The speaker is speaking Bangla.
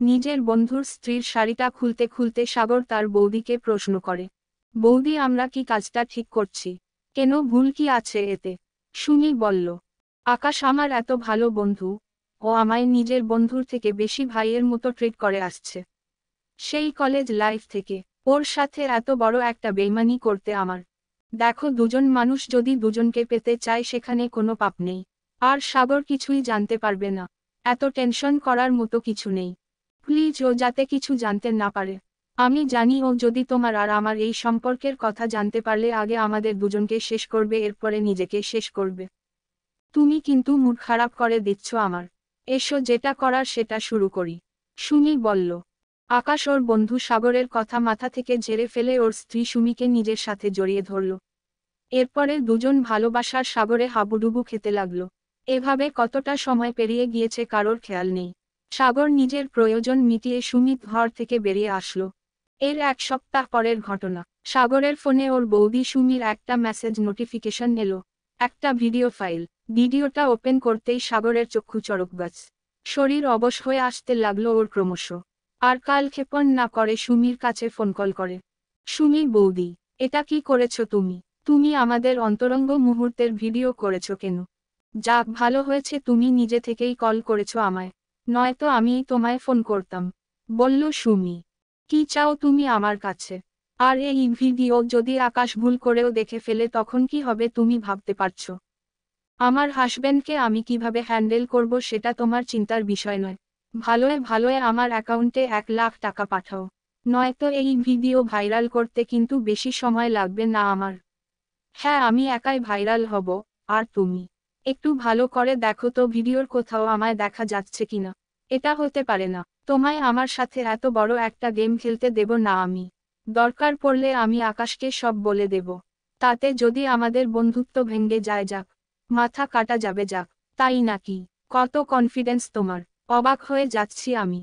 নিজের বন্ধুর স্ত্রীর শাড়িটা খুলতে খুলতে সাগর তার বৌদিকে প্রশ্ন করে, বৌদি আমরা কি কাজটা ঠিক করছি? কেন, ভুল কি আছে এতে? সুমি বলল, আকাশ আমার এত ভালো বন্ধু, ও আমায় নিজের বন্ধুর থেকে বেশি ভাইয়ের মতো ট্রিট করে আসছে। সেই কলেজ লাইফ থেকে ওর সাথে এত বড় একটা বেইমানি করতে আমার। দেখো, দুজন মানুষ যদি দুজনকে পেতে চায় সেখানে কোনো পাপ নেই। আর সাগর কিছুই জানতে পারবে না। এত টেনশন করার মতো কিছু নেই। প্লিজ, ও যাতে কিছু জানতে না পারে। আমি জানি ও যদি তোমার আর আমার এই সম্পর্কের কথা জানতে পারলে আগে আমাদের দুজনকে শেষ করবে, এরপরে নিজেকে শেষ করবে। তুমি কিন্তু মুড খারাপ করে দিচ্ছ আমার। এসো, যেটা করার সেটা শুরু করি। সুমি বলল। আকাশ ওর বন্ধু সাগরের কথা মাথা থেকে ঝেড়ে ফেলে ওর স্ত্রী সুমিকে নিজের সাথে জড়িয়ে ধরল। এরপরে দুজন ভালোবাসার সাগরে হাবুডুবু খেতে লাগলো। এভাবে কতটা সময় পেরিয়ে গিয়েছে কারোর খেয়াল নেই। সাগর নিজের প্রয়োজন মিটিয়ে সুমিত ঘর থেকে বেরিয়ে আসলো। এর এক সপ্তাহ পরের ঘটনা। সাগরের ফোনে ওর বৌদি সুমির একটা মেসেজ নোটিফিকেশন এলো। একটা ভিডিও ফাইল। ভিডিওটা ওপেন করতেই সাগরের চক্ষু চড়কগাছ। শরীর অবশ হয়ে আসতে লাগলো ওর ক্রমশ। আর কালক্ষেপণ না করে সুমির কাছে ফোন কল করে। সুমি বৌদি, এটা কি করেছো তুমি? তুমি আমাদের অন্তরঙ্গ মুহূর্তের ভিডিও করেছো কেন? যাক, ভালো হয়েছে তুমি নিজে থেকেই কল করেছো আমায়। নয়তো আমিই তোমায় ফোন করতাম, বলল সুমি। কি চাও তুমি আমার কাছে? আর এই ভিডিও যদি আকাশ ভুল করেও দেখে ফেলে তখন কি হবে তুমি ভাবতে পারছো? আমার হাসব্যান্ডকে আমি কিভাবে হ্যান্ডেল করব সেটা তোমার চিন্তার বিষয় নয়। ভালোয় ভালোয় আমার অ্যাকাউন্টে 1 লাখ টাকা পাঠাও। নয়তো এই ভিডিও ভাইরাল করতে কিন্তু বেশি সময় লাগবে না আমার। হ্যাঁ, আমি একাই ভাইরাল হব। আর তুমি একটু ভালো করে দেখো তো ভিডিওর কোথাও আমায় দেখা যাচ্ছে কিনা। এটা হতে পারে না। তোমায় আমার সাথে এত বড় একটা গেম খেলতে দেব না আমি। দরকার পড়লে আমি আকাশকে সব বলে দেব। তাতে যদি আমাদের বন্ধুত্ব ভেঙে যায় যাক, মাথা কাটা যাবে যাক। তাই নাকি? কত কনফিডেন্স তোমার! অবাক হয়ে যাচ্ছি আমি।